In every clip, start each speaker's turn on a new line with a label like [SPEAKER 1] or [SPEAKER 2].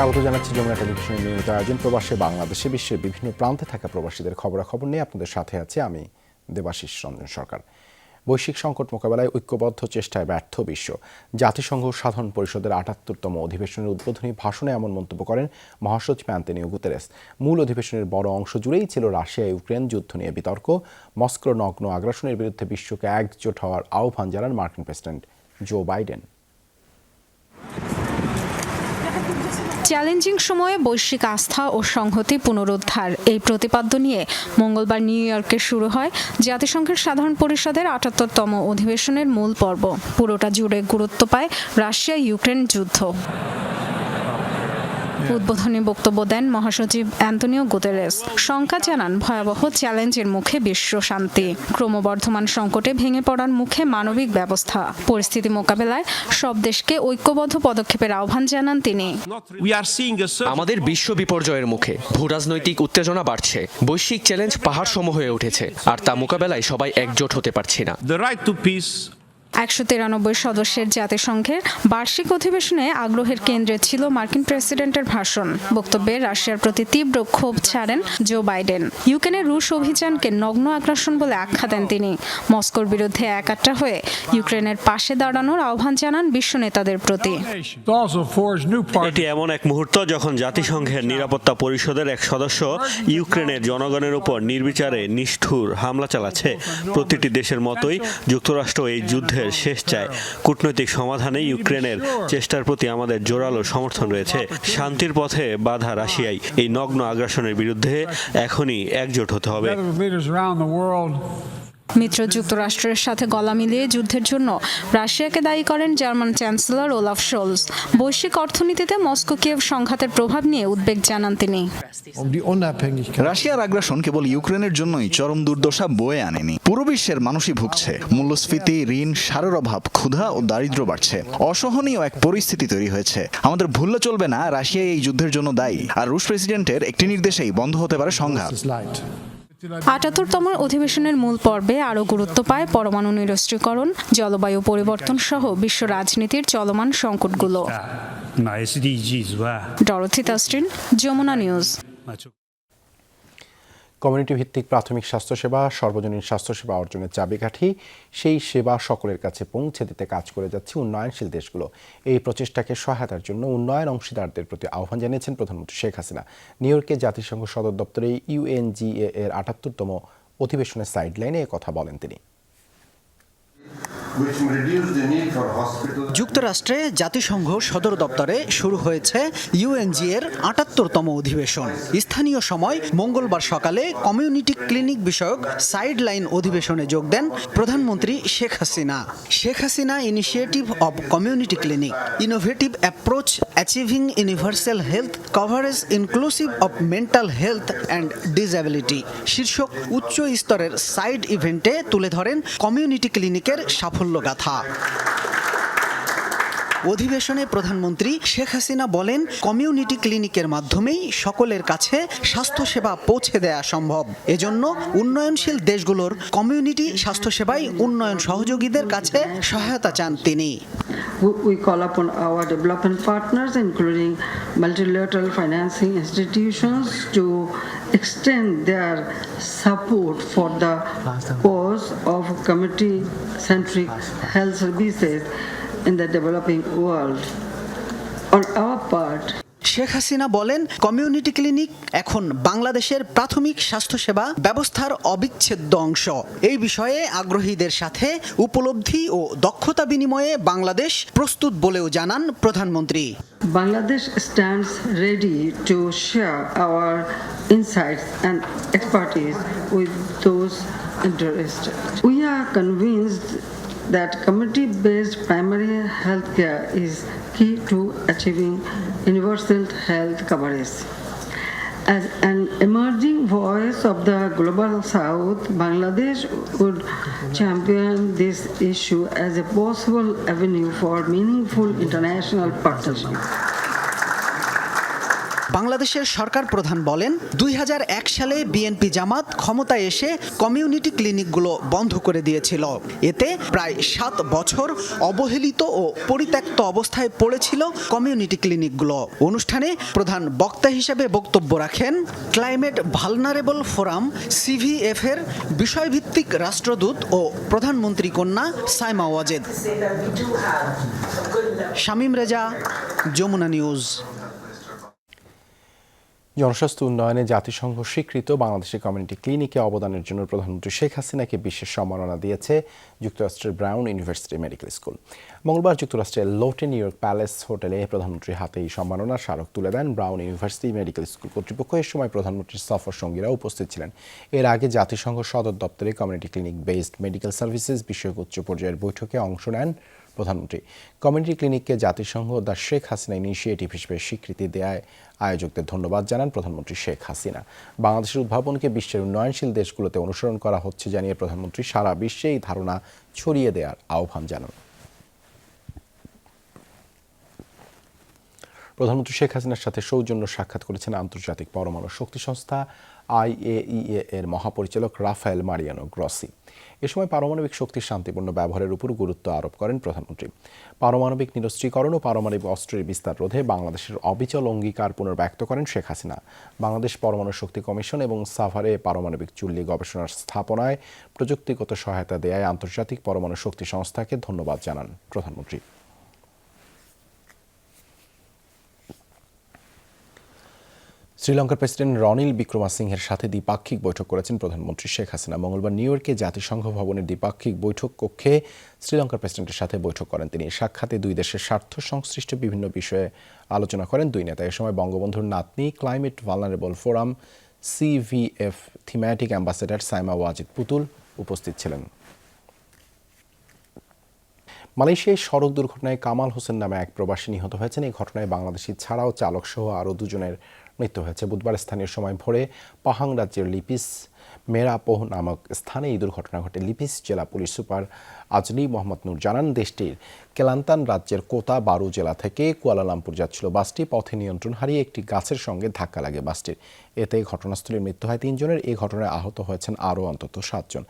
[SPEAKER 1] স্বাগত জানাচ্ছি যমুনা টেলিভিশনের নিয়মিত আয়োজন প্রবাসে বাংলাদেশে বিশ্বের বিভিন্ন প্রান্তে থাকা প্রবাসীদের খবরাখবর নিয়ে আপনাদের সাথে আছি আমি দেবাশিস রঞ্জন সরকার। বৈশ্বিক সংকট মোকাবেলায় ঐক্যবদ্ধ চেষ্টায় ব্যর্থ বিশ্ব। জাতিসংঘ সাধারণ পরিষদের ৭৮তম অধিবেশনের উদ্বোধনী ভাষণে এমন মন্তব্য করেন মহাসচিব অ্যান্তোনিও গুতেরেস। মূল অধিবেশনের বড় অংশ জুড়েই ছিল রাশিয়া ইউক্রেন যুদ্ধ নিয়ে বিতর্ক। মস্কোর নগ্ন আগ্রাসনের বিরুদ্ধে বিশ্বকে একজোট হওয়ার আহ্বান জানান মার্কিন প্রেসিডেন্ট জো বাইডেন।
[SPEAKER 2] চ্যালেঞ্জিং সময়ে বৈশ্বিক আস্থা ও সংহতি পুনরুদ্ধার এই প্রতিপাদ্য নিয়ে মঙ্গলবার নিউ ইয়র্কে শুরু হয় জাতিসংঘের সাধারণ পরিষদের ৭৮তম অধিবেশনের মূল পর্ব। পুরোটা জুড়ে গুরুত্ব পায় রাশিয়া ইউক্রেন যুদ্ধ। উদ্বোধনী বক্তব্য দেন মহাসচিব অ্যান্তোনিও গুতেরেস। শঙ্কা জানান ভয়াবহ চ্যালেঞ্জের মুখে বিশ্ব শান্তি, ক্রমবর্ধমান সংকটে ভেঙে পড়ার মুখে মানবিক ব্যবস্থা। পরিস্থিতি মোকাবেলায় সব দেশকে ঐক্যবদ্ধ পদক্ষেপের আহ্বান জানান তিনি।
[SPEAKER 3] আমাদের বিশ্ব বিপর্যয়ের মুখে ভূরাজনৈতিক উত্তেজনা বাড়ছে, বৈশ্বিক চ্যালেঞ্জ পাহাড়সম হয়ে উঠেছে, আর তা মোকাবেলায় সবাই একজোট হতে পারছি না।
[SPEAKER 2] ১৯৩ সদস্যের জাতিসংঘের বার্ষিক অধিবেশনে আগ্রহের কেন্দ্রে ছিল মার্কিন প্রেসিডেন্টের ভাষণ। বক্তব্যে রাশিয়ার প্রতি তীব্র ক্ষোভ ছাড়েন জো বাইডেন। ইউক্রেনের রুশ অভিযানকে নগ্ন আগ্রাসন বলে আখ্যা দেন তিনি। মস্কোর বিরুদ্ধে একাট্টা হয়ে ইউক্রেনের পাশে দাঁড়ানোর আহ্বান জানান বিশ্ব নেতাদের প্রতি।
[SPEAKER 4] এটি এমন এক মুহূর্ত যখন জাতিসংঘের নিরাপত্তা পরিষদের এক সদস্য ইউক্রেনের জনগণের উপর নির্বিচারে নিষ্ঠুর হামলা চালাচ্ছে। প্রতিটি দেশের মতোই যুক্তরাষ্ট্র এই যুদ্ধের শেষ চায়। কূটনৈতিক সমাধানে ইউক্রেনের চেষ্টার প্রতি আমাদের জোরালো সমর্থন রয়েছে। শান্তির পথে বাধা রাশিয়ায়। এই নগ্ন আগ্রাসনের বিরুদ্ধে এখনই একজোট হতে হবে।
[SPEAKER 2] মিত্র যুক্তরাষ্ট্রের সাথে গলা মিলিয়ে যুদ্ধের জন্য রাশিয়াকে দায়ী করেন জার্মান চ্যান্সেলর ওলাফ শোলজ। বৈশ্বিক অর্থনীতিতে মস্কো কিয়েভ সংঘাতের প্রভাব নিয়ে উদ্বেগ জানান তিনি।
[SPEAKER 5] রাশিয়ার আগ্রাসন কেবল ইউক্রেনের জন্যই চরম দুর্দশা বয়ে আনেনি, পুরো বিশ্বের মানুষই ভুগছে। মূল্যস্ফীতি, ঋণ, সারের অভাব, ক্ষুধা ও দারিদ্র্য বাড়ছে। অসহনীয় এক পরিস্থিতি তৈরি হয়েছে। আমাদের ভুললে চলবে না, রাশিয়া এই যুদ্ধের জন্য দায়ী, আর রুশ প্রেসিডেন্টের একটি নির্দেশেই বন্ধ হতে পারে সংঘাত।
[SPEAKER 2] ৭৮তম অধিবেশনের মূল পর্বে আরও গুরুত্ব পায় পরমাণু নিরস্ত্রীকরণ, জলবায়ু পরিবর্তন সহ বিশ্ব রাজনীতির চলমান সংকটগুলো। Dorothy Tustin, Jamuna news.
[SPEAKER 1] Community ভিত্তিক প্রাথমিক স্বাস্থ্যসেবা সর্বজনীন স্বাস্থ্যসেবা অর্জনের চাবিকাঠি। সেই সেবা সকলের কাছে পৌঁছে দিতে কাজ করে যাচ্ছে উন্নয়নশীল দেশগুলো। এই প্রচেষ্টাকে সহায়তার জন্য উন্নয়ন অংশীদারদের প্রতি আহ্বান জানিয়েছেন প্রধানমন্ত্রী শেখ হাসিনা। নিউ ইয়র্কে জাতিসংঘ সদর দপ্তরে ইউএনজিএ এর ৭৮তম অধিবেশনের সাইডলাইনে কথা বলেন তিনি।
[SPEAKER 6] যুক্তরাষ্ট্রে জাতিসংঘ সদর দপ্তরে শুরু হয়েছে ইউএনজি এর ৭৮তম অধিবেশন। স্থানীয় সময় মঙ্গলবার সকালে কমিউনিটি ক্লিনিক বিষয়ক সাইডলাইন অধিবেশনে যোগ দেন প্রধানমন্ত্রী Sheikh Hasina. Sheikh Hasina initiative of community clinic, innovative approach achieving universal health coverage inclusive of mental health and disability শীর্ষক উচ্চ স্তরের সাইড ইভেন্টে তুলে ধরেন কমিউনিটি ক্লিনিকের সাফল্য গাথা। অধিবেশনে প্রধানমন্ত্রী শেখ হাসিনা বলেন, কমিউনিটি ক্লিনিকের মাধ্যমেই সকলের কাছে স্বাস্থ্যসেবা পৌঁছে দেয়া সম্ভব। এজন্য উন্নয়নশীল দেশগুলোর কমিউনিটি স্বাস্থ্যসেবায় উন্নয়ন সহযোগীদের কাছে সহায়তা চান তিনি।
[SPEAKER 7] We call upon our development partners, including multilateral financing institutions, to extend their support for the cause of community-centric health services in the developing world. On our part,
[SPEAKER 6] Sheikh Hasina বলেন, কমিউনিটি ক্লিনিক এখন বাংলাদেশের প্রাথমিক স্বাস্থ্যসেবা ব্যবস্থার অবিচ্ছেদ্য অংশ। এই বিষয়ে আগ্রহীদের সাথে উপলব্ধি ও দক্ষতা বিনিময়ে বাংলাদেশ প্রস্তুত বলেও জানান প্রধানমন্ত্রী।
[SPEAKER 7] Bangladesh stands ready to share our insights and expertise with those interested. We are convinced that community-based primary health care is key to achieving universal health coverage. As an emerging voice of the Global South, Bangladesh would champion this issue as a possible avenue for meaningful international partnership.
[SPEAKER 6] বাংলাদেশের সরকার প্রধান বলেন 2001 সালে BNP জামাত ক্ষমতায় এসে community ক্লিনিকগুলো বন্ধ করে দিয়েছিল। এতে প্রায় 7 বছর অবহেলিত ও পরিত্যক্ত অবস্থায় পড়েছিল কমিউনিটি ক্লিনিকগুলো। অনুষ্ঠানে প্রধান বক্তা হিসেবে বক্তব্য রাখেন ক্লাইমেট ভালনারেবল ফোরাম CVF এর বিষয়ভিত্তিক রাষ্ট্রদূত ও প্রধানমন্ত্রী কন্যা সাইমা ওয়াজেদ। শামীম রেজা, যমুনা নিউজ।
[SPEAKER 1] জনস্বাস্থ্য উন্নয়নে জাতিসংঘ স্বীকৃত বাংলাদেশের কমিউনিটি ক্লিনিকে অবদানের জন্য প্রধানমন্ত্রী শেখ হাসিনাকে বিশেষ সম্মাননা দিয়েছে যুক্তরাষ্ট্রের ব্রাউন ইউনিভার্সিটি মেডিকেল স্কুল। মঙ্গলবার যুক্তরাষ্ট্রের লোটে নিউ ইয়র্ক প্যালেস হোটেলে প্রধানমন্ত্রীর হাতে এই সম্মাননার স্মারক তুলে দেন ব্রাউন ইউনিভার্সিটি মেডিকেল স্কুল কর্তৃপক্ষ। এ সময় প্রধানমন্ত্রীর সফর সঙ্গীরা উপস্থিত ছিলেন। এর আগে জাতিসংঘ সদর দপ্তরে community clinic based medical services বিষয়ক উচ্চ পর্যায়ের বৈঠকে অংশ নেন প্রধানমন্ত্রী। কমিউনিটি ক্লিনিককে জাতিসংঘ দ্য শেখ হাসিনা ইনিশিয়েটিভ হিসেবে স্বীকৃতি দেওয়ায় আয়োজকদের ধন্যবাদ জানান প্রধানমন্ত্রী শেখ হাসিনা। বাংলাদেশের উদ্ভাবনকে বিশ্বের উন্নয়নশীল দেশগুলোতে অনুসরণ করা হচ্ছে জানিয়ে প্রধানমন্ত্রী সারা বিশ্বে এই ধারণা ছড়িয়ে দেওয়ার আহ্বান জানান। প্রধানমন্ত্রী শেখ হাসিনার সাথে সৌজন্য সাক্ষাৎ করেছেন আন্তর্জাতিক পরমাণু শক্তি সংস্থা IAEA এর মহাপরিচালক রাফায়েল মারিয়ানো গ্রসি। এ সময় পারমাণবিক শক্তির শান্তিপূর্ণ ব্যবহারের উপর গুরুত্ব আরোপ করেন প্রধানমন্ত্রী। পারমাণবিক নিরস্ত্রীকরণ ও পারমাণবিক অস্ত্রের বিস্তার রোধে বাংলাদেশের অবিচল অঙ্গীকার পুনর্ব্যক্ত করেন শেখ হাসিনা। বাংলাদেশ পরমাণু শক্তি কমিশন এবং সাভারে পারমাণবিক চুল্লি গবেষণার স্থাপনায় প্রযুক্তিগত সহায়তা দেয়ায় আন্তর্জাতিক পরমাণু শক্তি সংস্থাকে ধন্যবাদ জানান প্রধানমন্ত্রী। শ্রীলঙ্কার প্রেসিডেন্ট রনিল বিক্রমাসিংহের সাথে দ্বিপাক্ষিক বৈঠক করেছেন প্রধানমন্ত্রী শেখ হাসিনা। মঙ্গলবার নিউ ইয়র্কে জাতিসংঘ ভবনের দ্বিপাক্ষিক বৈঠক কক্ষে শ্রীলঙ্কার প্রেসিডেন্টের সাথে বৈঠক করেন তিনি। সাক্ষাতে দুই দেশের স্বার্থ সংশ্লিষ্ট বিভিন্ন বিষয়ে আলোচনা করেন দুই নেতা। এ সময় বঙ্গবন্ধুর নাতনি climate vulnerable forum CVF thematic ambassador Saima Wazed Putul উপস্থিত ছিলেন। মালয়েশিয়ায় সড়ক দুর্ঘটনায় কামাল হোসেন নামে এক প্রবাসী নিহত হয়েছেন। এই ঘটনায় বাংলাদেশি ছাড়াও চালকসহ আরও দুজনের মৃত্যু হয়েছে। বুধবার স্থানীয় সময় ভোরে পাহাং রাজ্যের লিপিস মেরাপোহ নামক স্থানে এই দুর্ঘটনা ঘটে। লিপিস জেলা পুলিশ সুপার আজলি মোহাম্মদ নূর জানান, দেশটির কেলান্তান রাজ্যের কোতা বারু জেলা থেকে কুয়ালালামপুর যাচ্ছিল বাসটি। পথে নিয়ন্ত্রণ হারিয়ে একটি গাছের সঙ্গে ধাক্কা লাগে বাসটির। এতে ঘটনাস্থলে মৃত্যু হয় 3 জনের। এই ঘটনায় আহত হয়েছেন আরও অন্তত 7 জন।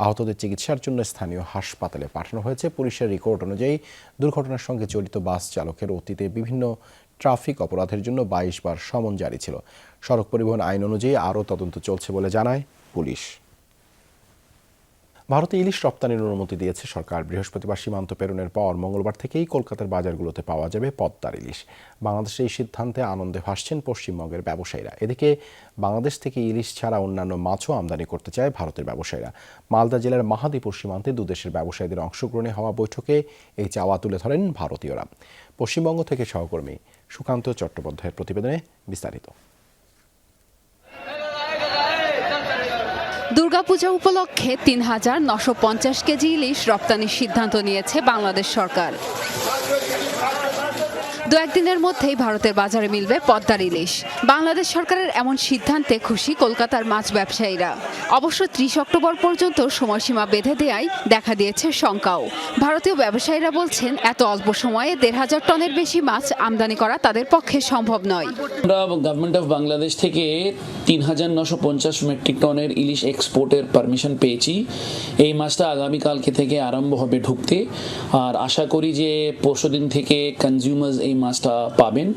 [SPEAKER 1] আহতদের চিকিৎসার জন্য স্থানীয় হাসপাতালে পাঠানো হয়েছে। পুলিশের রিপোর্ট অনুযায়ী দুর্ঘটনার সঙ্গে জড়িত বাস চালকের অতীতে বিভিন্ন ট্রাফিক অপরাধের জন্য 22 বার সমন জারি ছিল। সড়ক পরিবহন আইন অনুযায়ী আরও তদন্ত চলছে বলে জানায় পুলিশ। ভারতে ইলিশ রপ্তানির অনুমতি দিয়েছে সরকার। বৃহস্পতিবার সীমান্ত পেরোনের পর মঙ্গলবার থেকেই কলকাতার বাজারগুলোতে পাওয়া যাবে পদ্মার ইলিশ। বাংলাদেশের এই সিদ্ধান্তে আনন্দে ভাসছেন পশ্চিমবঙ্গের ব্যবসায়ীরা। এদিকে বাংলাদেশ থেকে ইলিশ ছাড়া অন্যান্য মাছও আমদানি করতে চায় ভারতের ব্যবসায়ীরা। মালদা জেলার মাহাদীপুর সীমান্তে দুদেশের ব্যবসায়ীদের অংশগ্রহণে হওয়া বৈঠকে এই চাওয়া তুলে ধরেন ভারতীয়রা। পশ্চিমবঙ্গ থেকে সহকর্মী সুকান্ত চট্টোপাধ্যায়ের প্রতিবেদনে বিস্তারিত।
[SPEAKER 8] দুর্গাপূজা উপলক্ষে ৩,৯৫০ কেজি ইলিশ রপ্তানির সিদ্ধান্ত নিয়েছে বাংলাদেশ সরকার। 2-1 দিনের মধ্যেই ভারতের বাজারে মিলবে পদ্মার ইলিশ। বাংলাদেশ সরকারের এমন সিদ্ধান্তে খুশি কলকাতার মাছ ব্যবসায়ীরা। অবশ্য 30 অক্টোবর পর্যন্ত সময়সীমা বেঁধে দেয়ায় দেখা দিয়েছে শঙ্কাও। ভারতীয় ব্যবসায়ীরা বলছেন, এত অল্প সময়ে 1,500 টনের বেশি মাছ আমদানি করা তাদের পক্ষে সম্ভব নয়।
[SPEAKER 9] আমরা গভর্নমেন্ট অফ বাংলাদেশ থেকে 3,950 মেট্রিক টনের ইলিশ এক্সপোর্টের পারমিশন পেয়েছি। এই মাছটা আগামীকালকে থেকে আরম্ভ হবে ঢুকতে, আর আশা করি যে পরশুদিন থেকে কনজিউমার্স এই মাছটা পাবেন।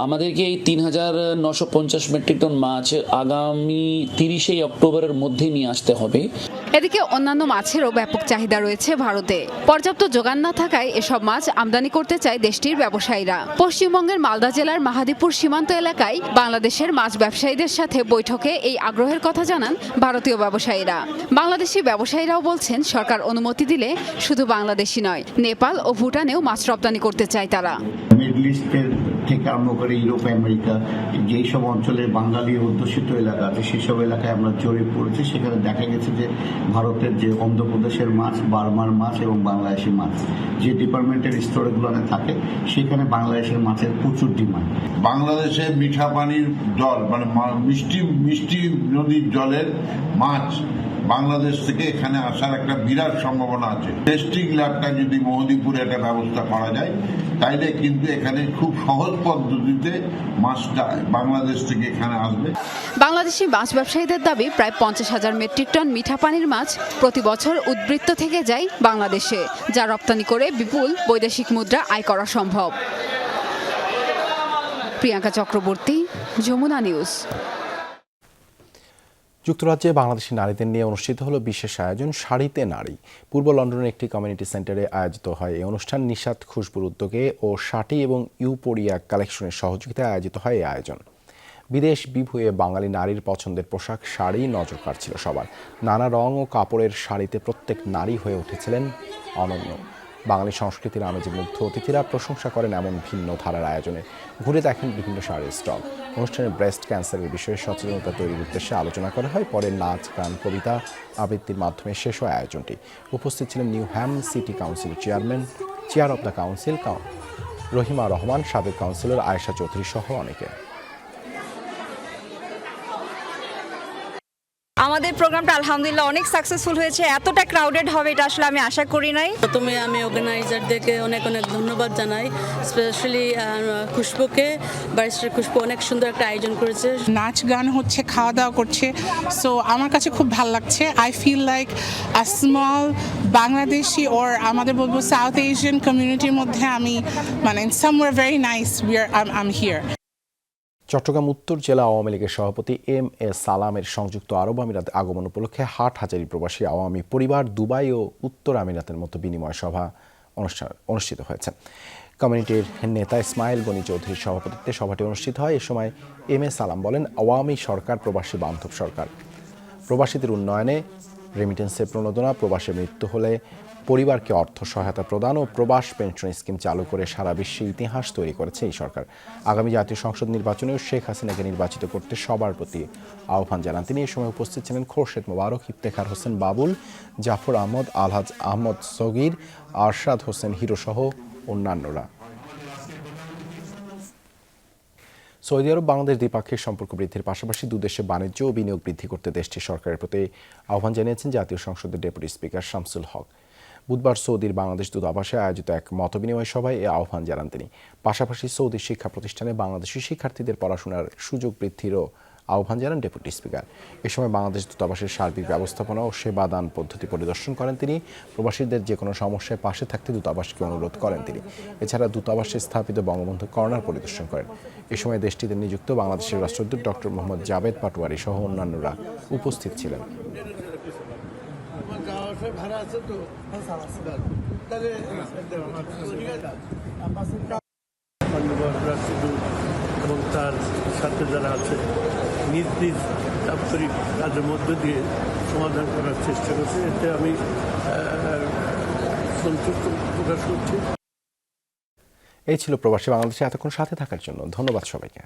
[SPEAKER 9] আমাদেরকে এই 3,950 মেট্রিক টন মাছ আগামী 30 অক্টোবরের মধ্যে নিয়ে আসতে হবে।
[SPEAKER 8] এদিকে অন্যান্য মাছেরও ব্যাপক চাহিদা রয়েছে ভারতে। পর্যাপ্ত যোগান না থাকায় এসব মাছ আমদানি করতে চায় দেশটির ব্যবসায়ীরা। পশ্চিমবঙ্গের মালদা জেলার মাহাদীপুর সীমান্ত এলাকায় বাংলাদেশের মাছ ব্যবসায়ীদের সাথে বৈঠকে এই আগ্রহের কথা জানান ভারতীয় ব্যবসায়ীরা। বাংলাদেশি ব্যবসায়ীরাও বলছেন, সরকার অনুমতি দিলে শুধু বাংলাদেশি নয়, নেপাল ও ভুটানেও মাছ রপ্তানি করতে চায় তারা।
[SPEAKER 10] মিডল ইস্টের থেকে আরম্ভ করে ইউরোপ, আমেরিকা, যেই সব অঞ্চলে বাঙালি অধ্যুষিত এলাকা আছে সেসব এলাকায় আমরা জরিপ করেছি। সেখানে দেখা গেছে যে ভারতের যে অন্ধ্রপ্রদেশের মাছ, বার্মার মাছ এবং বাংলাদেশের মাছ যে ডিপার্টমেন্টের স্টোরগুলো থাকে সেখানে বাংলাদেশের মাছের প্রচুর ডিমান্ড।
[SPEAKER 11] বাংলাদেশে মিঠা পানির জল মানে মিষ্টি নদীর জলের মাছ বাংলাদেশ থেকে এখানে আসার একটা বিরাট সম্ভাবনা আছে। টেস্টিং ল্যাবটা যদি মহদীপুরে একটা ব্যবস্থা করা যায় তাইলে কিন্তু এখানে খুব সহজ পদ্ধতিতে মাছটা বাংলাদেশ থেকে এখানে আসবে।
[SPEAKER 8] বাংলাদেশি মাছ ব্যবসায়ীদের দাবি প্রায় 50,000 মেট্রিক টন মিঠা পানির মাছ প্রতি বছর উদ্বৃত্ত থেকে যায় বাংলাদেশে, যা রপ্তানি করে বিপুল বৈদেশিক মুদ্রা আয় করা সম্ভব। প্রিয়াঙ্কা চক্রবর্তী, যমুনা নিউজ।
[SPEAKER 1] যুক্তরাজ্যে বাংলাদেশি নারীদের নিয়ে অনুষ্ঠিত হলো বিশেষ আয়োজন শাড়িতে নারী। পূর্ব লন্ডনের একটি কমিউনিটি সেন্টারে আয়োজিত হয় এই অনুষ্ঠান। নিশাত খুশবুর উদ্যোগে ও শাটি এবং ইউপোরিয়া কালেকশনের সহযোগিতায় আয়োজিত হয় এই আয়োজন। বিদেশ বিভুঁয়ে বাঙালি নারীর পছন্দের পোশাক শাড়ি নজর কাড়ছিল সবার। নানা রং ও কাপড়ের শাড়িতে প্রত্যেক নারী হয়ে উঠেছিলেন অনন্য। বাঙালি সংস্কৃতির আমেজে মুগ্ধ অতিথিরা প্রশংসা করেন এমন ভিন্ন ধারার আয়োজনে। ঘুরে দেখেন বিভিন্ন শাড়ির স্টল। অনুষ্ঠানে ব্রেস্ট ক্যান্সারের বিষয়ে সচেতনতা তৈরির উদ্দেশ্যে আলোচনা করা হয়। পরে নাচ, গান, কবিতা আবৃত্তির মাধ্যমে শেষ হয় আয়োজনটি। উপস্থিত ছিলেন নিউ হ্যাম সিটি কাউন্সিলের chairman, chair of the council Rahima Rahman, সাবেক কাউন্সিলর আয়েশা চৌধুরী সহ অনেকে।
[SPEAKER 12] আমাদের প্রোগ্রামটা আলহামদুলিল্লাহ অনেক সাকসেসফুল হয়েছে। এতটা ক্রাউডেড হবে এটা আসলে আমি আশা করি নাই।
[SPEAKER 13] প্রথমে আমি অর্গানাইজারদেরকে অনেক অনেক ধন্যবাদ জানাই, স্পেশালি খুশবুকে। ব্যারিস্টার খুশবু অনেক সুন্দর একটা আয়োজন করেছে।
[SPEAKER 14] নাচ গান হচ্ছে, খাওয়া দাওয়া করছে, সো আমার কাছে খুব ভালো লাগছে। I feel like a small Bangladeshi or আমাদের বলবো সাউথ এশিয়ান কমিউনিটির মধ্যে আমি মানে somewhere very nice I am here.
[SPEAKER 1] Chittagong উত্তর জেলা আওয়ামী লীগের সভাপতি এম এ সালামের সংযুক্ত আরব আমিরাত আগমন উপলক্ষে হাটহাজারী প্রবাসী আওয়ামী পরিবার দুবাই ও উত্তর আমিরাতের মতো বিনিময় সভা অনুষ্ঠিত হয়েছে। কমিউনিটির নেতা ইসমাইল গনি চৌধুরীর সভাপতিত্বে সভাটি অনুষ্ঠিত হয়। এ সময় এম এ সালাম বলেন, আওয়ামী সরকার প্রবাসী বান্ধব সরকার। প্রবাসীদের উন্নয়নে রেমিটেন্সের প্রণোদনা, প্রবাসে মৃত্যু হলে পরিবারকে অর্থ সহায়তা প্রদান ও প্রবাস পেনশন স্কিম চালু করে সারা বিশ্বে ইতিহাস তৈরি করেছে এই সরকার। আগামী জাতীয় সংসদ নির্বাচনেও শেখ হাসিনাকে নির্বাচিত করতে সবার প্রতি আহ্বান জানান তিনি। এই সময় উপস্থিত ছিলেন খোরশেদ মোবারক, ইফতেখার হোসেন বাবুল, জাফর আহমদ, আলহাজ আহমদ সগির, আরশাদ হোসেন হিরো সহ অন্যান্যরা। সৌদি আরব বাংলাদেশ দ্বিপাক্ষিক সম্পর্ক বৃদ্ধির পাশাপাশি দুদেশে বাণিজ্য ও বিনিয়োগ বৃদ্ধি করতে দেশটির সরকারের প্রতি আহ্বান জানিয়েছেন জাতীয় সংসদের ডেপুটি স্পিকার শামসুল হক। বুধবার সৌদির বাংলাদেশ দূতাবাসে আয়োজিত এক মতবিনিময় সভায় এ আহ্বান জানান তিনি। পাশাপাশি সৌদি শিক্ষা প্রতিষ্ঠানে বাংলাদেশি শিক্ষার্থীদের পড়াশোনার সুযোগ বৃদ্ধিরও আহ্বান জানান ডেপুটি স্পিকার। এ সময় বাংলাদেশ দূতাবাসের সার্বিক ব্যবস্থাপনা ও সেবাদান পদ্ধতি পরিদর্শন করেন তিনি। প্রবাসীদের যে কোনো সমস্যায় পাশে থাকতে দূতাবাসকে অনুরোধ করেন তিনি। এছাড়া দূতাবাসে স্থাপিত বঙ্গবন্ধু কর্নার পরিদর্শন করেন। এ সময় দেশটিতে নিযুক্ত বাংলাদেশের রাষ্ট্রদূত ডক্টর মোহাম্মদ জাবেদ পাটোয়ারি সহ অন্যান্যরা উপস্থিত ছিলেন।
[SPEAKER 15] এবং তার সাথে যারা আছে নিজ নিজ দাপ্তরিক কাজের মধ্য দিয়ে সমাধান করার চেষ্টা করছে। এতে আমি সন্তুষ্ট প্রকাশ করছি।
[SPEAKER 1] এই ছিল প্রবাসী বাংলাদেশে এতক্ষণ সাথে থাকার জন্য ধন্যবাদ সবাইকে।